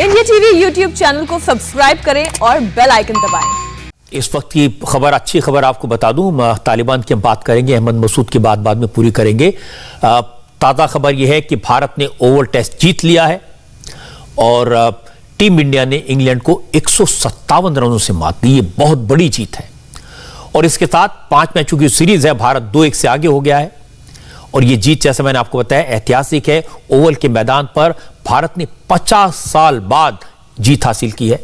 India TV YouTube channel को subscribe करें और बेल आइकन दबाएं। इस वक्त की खबर, अच्छी खबर आपको बता दूं, तालिबान की हम बात करेंगे, अहमद मसूद की बात बाद में पूरी करेंगे। ताज़ा खबर यह है कि भारत ने ओवल टेस्ट जीत लिया है और टीम इंडिया ने इंग्लैंड को 157 रनों से मात दी। ये बहुत बड़ी जीत है और इसके साथ 5 मैचों की सीरीज है, भारत 2-1 से आगे हो गया है और ये जीत, जैसे मैंने आपको बताया, ऐतिहासिक है। ओवल के मैदान पर भारत ने 50 साल बाद जीत हासिल की है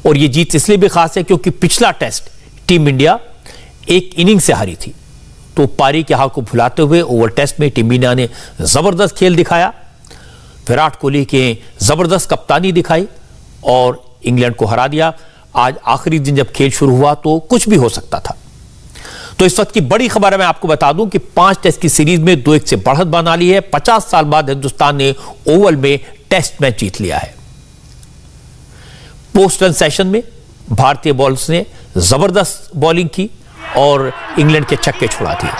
और ये जीत इसलिए भी खास है क्योंकि पिछला टेस्ट टीम इंडिया एक इनिंग से हारी थी। तो पारी के हार को भुलाते हुए ओवल टेस्ट में टीम इंडिया ने जबरदस्त खेल दिखाया, विराट कोहली के जबरदस्त कप्तानी दिखाई और इंग्लैंड को हरा दिया। आज आखिरी दिन जब खेल शुरू हुआ तो कुछ भी हो सकता था। तो इस वक्त की बड़ी खबर है, मैं आपको बता दूं कि 5 टेस्ट की सीरीज में 2-1 से बढ़त बना ली है। 50 साल बाद हिंदुस्तान ने ओवल में टेस्ट मैच जीत लिया है। पोस्ट रन सेशन में भारतीय बॉलर्स ने जबरदस्त बॉलिंग की और इंग्लैंड के छक्के छुड़ा दिए।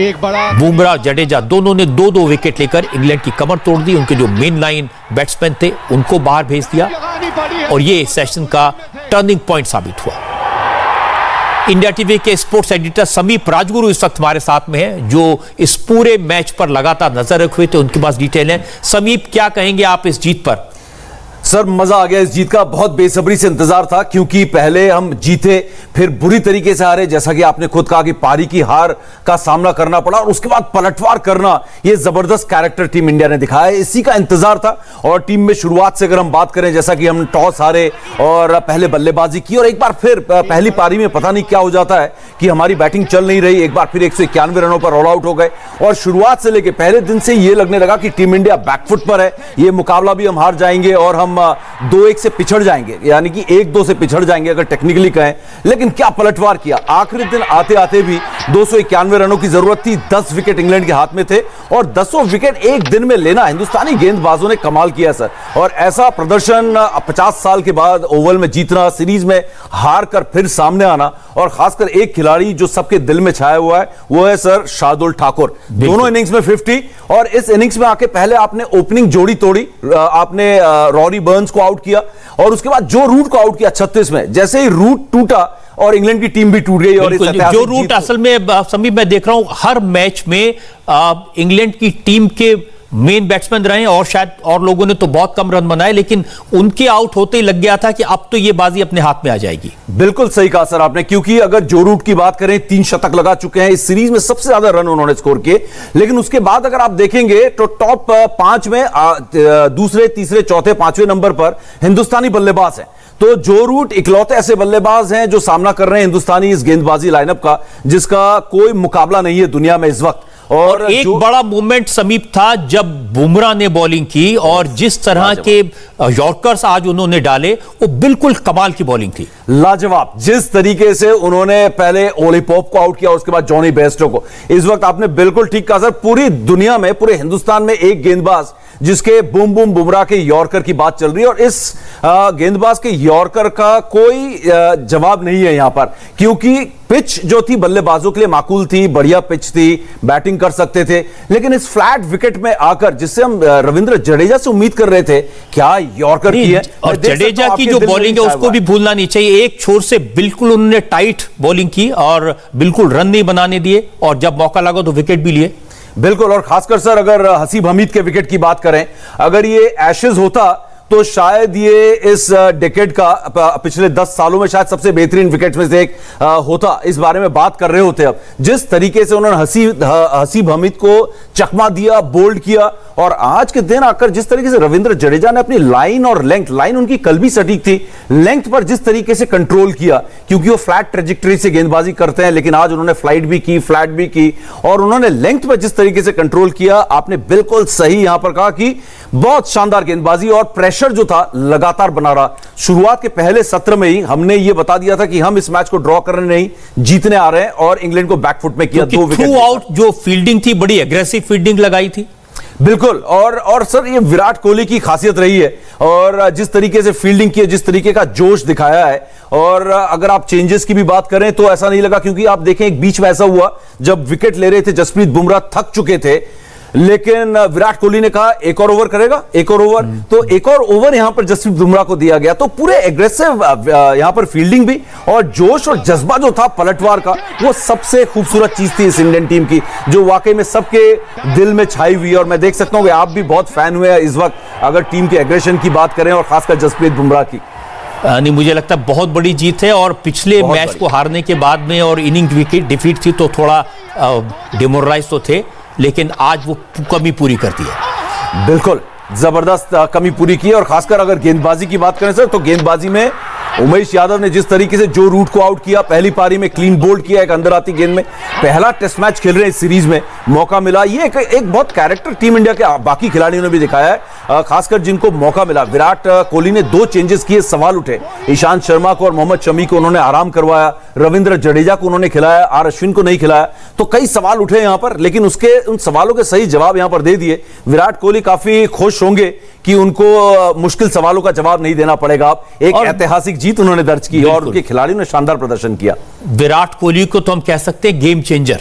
एक बड़ा बुमराह, जडेजा दोनों ने 2-2 विकेट लेकर इंग्लैंड की कमर तोड़ दी। उनके जो मेन लाइन बैट्समैन थे उनको बाहर भेज दिया और यह सेशन का टर्निंग पॉइंट साबित हुआ। इंडिया टीवी के स्पोर्ट्स एडिटर समीप राजगुरु इस वक्त हमारे साथ में है, जो इस पूरे मैच पर लगातार नजर रखे हुए थे। उनके पास डिटेल है। समीप, क्या कहेंगे आप इस जीत पर? सर, मजा आ गया इस जीत का। बहुत बेसब्री से इंतजार था क्योंकि पहले हम जीते, फिर बुरी तरीके से हारे, जैसा कि आपने खुद कहा कि पारी की हार का सामना करना पड़ा और उसके बाद पलटवार करना, यह जबरदस्त कैरेक्टर टीम इंडिया ने दिखाया। इसी का इंतजार था और टीम में शुरुआत से अगर हम बात करें, जैसा कि हम टॉस हारे और पहले बल्लेबाजी की और एक बार फिर पहली पारी में पता नहीं क्या हो जाता है कि हमारी बैटिंग चल नहीं रही, एक बार फिर 191 रनों पर ऑल आउट हो गए और शुरुआत से लेकर पहले दिन से यह लगने लगा कि टीम इंडिया बैकफुट पर है, यह मुकाबला भी हम हार जाएंगे और हम 2-1 से पिछड़ जाएंगे, यानी कि 1-2 से पिछड़ जाएंगे अगर टेक्निकली कहें। लेकिन क्या पलटवार किया। आखिरी दिन आते आते भी 291 रनों की जरूरत थी। 10 विकेट इंग्लैंड के हाथ में थे और 10 विकेट एक दिन में लेना हिंदुस्तानी गेंदबाजों ने कमाल किया सर। और ऐसा प्रदर्शन 50 साल के बाद ओवल में जीतना, सीरीज में हार कर फिर सामने आना और खासकर एक खिलाड़ी जो सबके दिल में छाया हुआ है वो है सर शार्दुल ठाकुर। दोनों इनिंग्स में 50 और इस इनिंग्स में आके पहले आपने ओपनिंग जोड़ी तोड़ी, आपने रॉरी बर्न्स को आउट किया और उसके बाद जो रूट को आउट किया 36 में। जैसे ही रूट टूटा और इंग्लैंड की टीम भी टूट गई और जो रूट असल में समीप मैं देख रहा हूं हर मैच में इंग्लैंड की टीम के मेन बैट्समैन रहे और शायद और लोगों ने तो बहुत कम रन बनाए, लेकिन उनके आउट होते ही लग गया था कि अब तो ये बाजी अपने हाथ में आ जाएगी। बिल्कुल सही कहा सर आपने, क्योंकि अगर जो रूट की बात करें 3 शतक लगा चुके हैं, इस सीरीज में सबसे ज्यादा रन उन्होंने स्कोर किए। लेकिन उसके बाद अगर आप देखेंगे तो टॉप 5 में दूसरे, तीसरे, चौथे, 5वें नंबर पर हिंदुस्तानी बल्लेबाज हैं। तो जो रूट इकलौते ऐसे बल्लेबाज हैं जो सामना कर रहे हैं हिंदुस्तानी इस गेंदबाजी लाइनअप का, जिसका कोई मुकाबला नहीं है दुनिया में इस वक्त। और एक बड़ा मूवमेंट समीप था जब बुमराह ने बॉलिंग की और जिस तरह के यॉर्कर्स आज उन्होंने डाले वो बिल्कुल कमाल की बॉलिंग थी। लाजवाब। जिस तरीके से उन्होंने पहले ओली पॉप को आउट किया, उसके बाद जॉनी बेस्टो को। इस वक्त आपने बिल्कुल ठीक कहा सर, पूरी दुनिया में, पूरे हिंदुस्तान में एक गेंदबाज जिसके बूम बूम बुमराह के यॉर्कर की बात चल रही है और इस गेंदबाज के यॉर्कर का कोई जवाब नहीं है यहां पर, क्योंकि पिच जो थी बल्लेबाजों के लिए माकूल थी, बढ़िया पिच थी, बैटिंग कर सकते थे। लेकिन इस फ्लैट विकेट में आकर, जिससे हम रविंद्र जडेजा से उम्मीद कर रहे थे, क्या यॉर्कर की है। और जडेजा की जो बॉलिंग है उसको भी भूलना नहीं चाहिए। एक छोर से बिल्कुल उन्होंने टाइट बॉलिंग की और बिल्कुल रन नहीं बनाने दिए और जब मौका लगा तो विकेट भी लिए। बिल्कुल। और खासकर सर अगर हसीब हमीद के विकेट की बात करें, अगर ये एशेज होता तो शायद ये इस डेकेड का, पिछले 10 सालों में शायद सबसे बेहतरीन विकेट में से एक होता। इस बारे में बात कर रहे होते। अब जिस तरीके से उन्होंने हसीब हमीद को चकमा दिया, बोल्ड किया और आज के दिन आकर जिस तरीके से रविंद्र जडेजा ने अपनी लाइन और लेंथ, लाइन उनकी कल भी सटीक थी, लेंथ पर जिस तरीके से कंट्रोल किया, क्योंकि वो फ्लैट ट्रेजेक्टरी से गेंदबाजी करते हैं, लेकिन आज उन्होंने फ्लाइट भी की, फ्लैट भी की और उन्होंने लेंथ पर जिस तरीके से कंट्रोल किया, आपने बिल्कुल सही यहां पर कहा कि बहुत शानदार गेंदबाजी और प्रेशर जो था लगातार बना रहा। शुरुआत के पहले सत्र में ही हमने यह बता दिया था कि हम इस मैच को ड्रॉ करने नहीं, जीतने आ रहे हैं और इंग्लैंड को बैकफुट में किया। 2 विकेट थ्रू आउट जो फील्डिंग थी, बड़ी एग्रेसिव फील्डिंग लगाई थी। बिल्कुल। और सर ये विराट कोहली की खासियत रही है और जिस तरीके से फील्डिंग की है, जिस तरीके का जोश दिखाया है। और अगर आप चेंजेस की भी बात करें तो ऐसा नहीं लगा, क्योंकि आप देखें एक बीच में ऐसा हुआ जब विकेट ले रहे थे जसप्रीत बुमराह, थक चुके थे, लेकिन विराट कोहली ने कहा एक और ओवर करेगा, एक और ओवर। तो एक और ओवर यहां पर जसप्रीत बुमराह को दिया गया। तो पूरे एग्रेसिव यहां पर फील्डिंग भी और जोश और जज्बा जो था पलटवार का, वो सबसे खूबसूरत चीज थी इस इंडियन टीम की, जो वाकई में सबके दिल में छाई हुई है। और मैं देख सकता हूं कि आप भी बहुत फैन हुए हैं इस वक्त, अगर टीम के एग्रेशन की बात करें और खासकर जसप्रीत बुमराह की। नहीं, मुझे लगता है बहुत बड़ी जीत है। और पिछले मैच को हारने के बाद में और इनिंग विकेट डिफीट थी तो थोड़ा डिमोरलाइज तो थे, लेकिन आज वो कमी पूरी कर दी है। बिल्कुल जबरदस्त कमी पूरी की है। और खासकर अगर गेंदबाजी की बात करें सर, तो गेंदबाजी में उमेश यादव ने जिस तरीके से जो रूट को आउट किया, पहली पारी में क्लीन बोल्ड किया एक अंदर आती गेंद में, पहला टेस्ट मैच खेल रहे हैं इस सीरीज में, मौका मिला। ये एक बहुत कैरेक्टर टीम इंडिया के बाकी खिलाड़ियों ने भी दिखाया है, खासकर जिनको मौका मिला। विराट कोहली ने 2 चेंजेस किए, सवाल उठे। ईशांत शर्मा को और मोहम्मद शमी को उन्होंने आराम करवाया, रविंद्र जडेजा को उन्होंने खिलाया, आर अश्विन को नहीं खिलाया। तो कई सवाल उठे यहां पर, लेकिन उन सवालों के सही जवाब यहां पर दे दिए। विराट कोहली काफी खुश होंगे कि उनको मुश्किल सवालों का जवाब नहीं देना पड़ेगा। एक ऐतिहासिक जीत उन्होंने दर्ज की और उनके खिलाड़ियों ने शानदार प्रदर्शन किया। विराट कोहली को तो हम कह सकते हैं गेम चेंजर।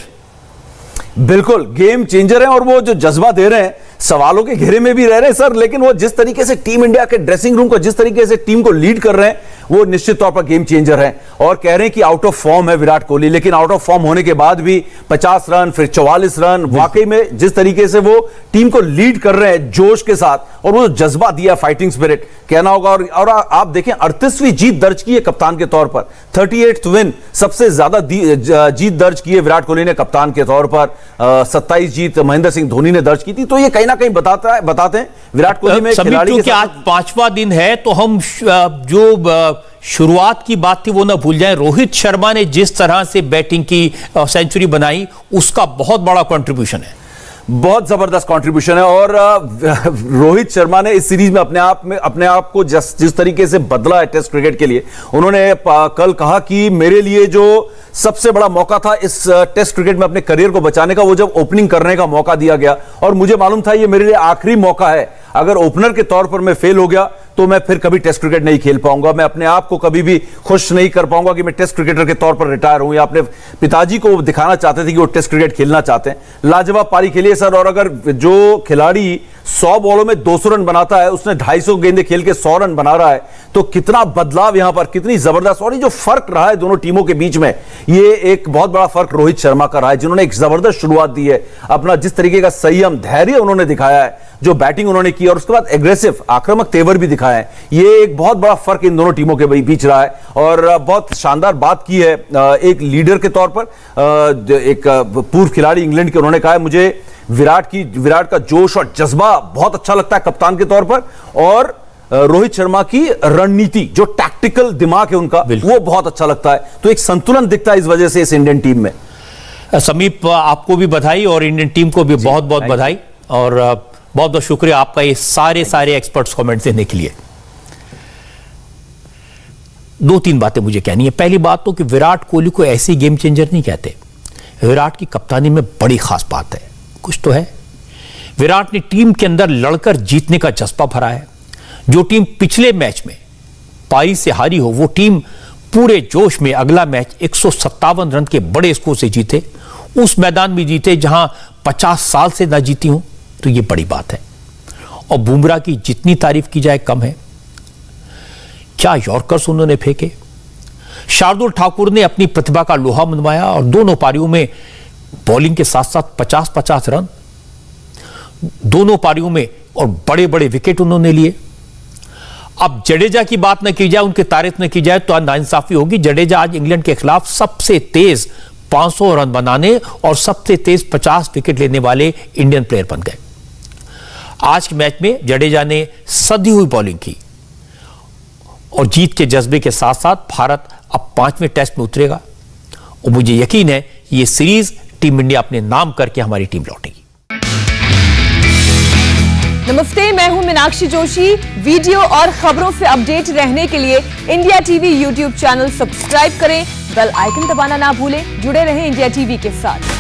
बिल्कुल गेम चेंजर है। और वो जो जज्बा दे रहे हैं, सवालों के घेरे में भी रह रहे हैं सर, लेकिन वो जिस तरीके से टीम इंडिया के ड्रेसिंग रूम को, जिस तरीके से टीम को लीड कर रहे हैं, वो निश्चित तौर पर गेम चेंजर है। और कह रहे हैं कि आउट ऑफ फॉर्म है विराट कोहली, लेकिन आउट ऑफ फॉर्म होने के बाद भी 50 रन, फिर 44 रन, वाकई में जिस तरीके से वो टीम को लीड कर रहे हैं जोश के साथ, और वो जज्बा दिया, फाइटिंग स्पिरिट कहना होगा। और आप देखें 38वीं जीत दर्ज की है कप्तान के तौर पर, 38th विन, सबसे ज्यादा जीत दर्ज की है विराट कोहली ने कप्तान के तौर पर। 27 जीत महेंद्र सिंह धोनी ने दर्ज की थी। तो ये कहीं ना कहीं बताते हैं विराट कोहली में खिलाड़ी के साथ। आज 5वां दिन है तो हम जो शुरुआत की बात थी वो ना भूल जाएं। रोहित शर्मा ने जिस तरह से बैटिंग की, सेंचुरी बनाई, उसका बहुत बड़ा कंट्रीब्यूशन है, बहुत जबरदस्त कंट्रीब्यूशन है। और रोहित शर्मा ने इस सीरीज में अपने आप को जिस तरीके से बदला है टेस्ट क्रिकेट के लिए, उन्होंने कल कहा कि मेरे लिए जो सबसे बड़ा मौका था इस टेस्ट क्रिकेट में अपने करियर को बचाने का, वो जब ओपनिंग करने का मौका दिया गया, और मुझे मालूम था ये मेरे लिए आखिरी मौका है। अगर ओपनर के तौर पर मैं फेल हो गया तो मैं फिर कभी टेस्ट क्रिकेट नहीं खेल पाऊंगा, मैं अपने आप को कभी भी खुश नहीं कर पाऊंगा कि मैं टेस्ट क्रिकेटर के तौर पर रिटायर हूं। या अपने पिताजी को दिखाना चाहते थे कि वो टेस्ट क्रिकेट खेलना चाहते हैं। लाजवाब पारी खेली है सर। और अगर जो खिलाड़ी 100 बॉलों में 200 रन बनाता है, उसने 250 गेंदें खेल के 100 रन बना रहा है, तो कितना बदलाव यहां पर, कितनी जबरदस्त। और ये जो फर्क रहा है दोनों टीमों के बीच में, ये एक बहुत बड़ा फर्क रोहित शर्मा का रहा है, जिन्होंने एक जबरदस्त शुरुआत दी है। अपना जिस तरीके का संयम, धैर्य उन्होंने दिखाया है, जो बैटिंग उन्होंने की, और उसके बाद एग्रेसिव आक्रामक तेवर भी दिखाया है। ये एक बहुत बड़ा फर्क इन दोनों टीमों के बीच रहा है। और बहुत शानदार बात की है एक लीडर के तौर पर, एक पूर्व खिलाड़ी इंग्लैंड के, उन्होंने कहा है मुझे विराट का जोश और जज्बा बहुत अच्छा लगता है कप्तान के तौर पर, और रोहित शर्मा की रणनीति, जो टैक्टिकल दिमाग है उनका, वो बहुत अच्छा लगता है। तो एक संतुलन दिखता है इस वजह से इस इंडियन टीम में। समीप, आपको भी बधाई और इंडियन टीम को भी बहुत बहुत बधाई, और बहुत बहुत शुक्रिया आपका ये सारे एक्सपर्ट्स कमेंट देने के लिए। 2-3 बातें मुझे कहनी है। पहली बात तो कि विराट कोहली को ऐसी गेम चेंजर नहीं कहते। विराट की कप्तानी में बड़ी खास बात है, कुछ तो है। विराट ने टीम के अंदर लड़कर जीतने का जज्बा भरा है। जो टीम पिछले मैच में पारी से हारी हो, वो टीम पूरे जोश में अगला मैच 157 रन के बड़े स्कोर से जीते, उस मैदान में जीते जहां 50 साल से ना जीती हूं, तो ये बड़ी बात है। और बुमराह की जितनी तारीफ की जाए कम है। क्या यॉर्कर्स उन्होंने फेंके। शार्दुल ठाकुर ने अपनी प्रतिभा का लोहा मनवाया और दोनों पारियों में बॉलिंग के साथ साथ 50-50 रन दोनों पारियों में, और बड़े बड़े विकेट उन्होंने लिए। अब जडेजा की बात न की जाए, उनकी तारीफ न की जाए तो नाइंसाफी होगी। जडेजा आज इंग्लैंड के खिलाफ सबसे तेज 500 रन बनाने और सबसे तेज 50 विकेट लेने वाले इंडियन प्लेयर बन गए। आज के मैच में जडेजा ने सधी हुई बॉलिंग की, और जीत के जज्बे के साथ साथ भारत अब 5वें टेस्ट में उतरेगा, और मुझे यकीन है ये सीरीज टीम इंडिया अपने नाम करके हमारी टीम लौटेगी। नमस्ते, मैं हूं मीनाक्षी जोशी। वीडियो और खबरों से अपडेट रहने के लिए India TV YouTube channel subscribe करें, बेल आइकन दबाना ना भूलें। जुड़े रहें इंडिया टीवी के साथ।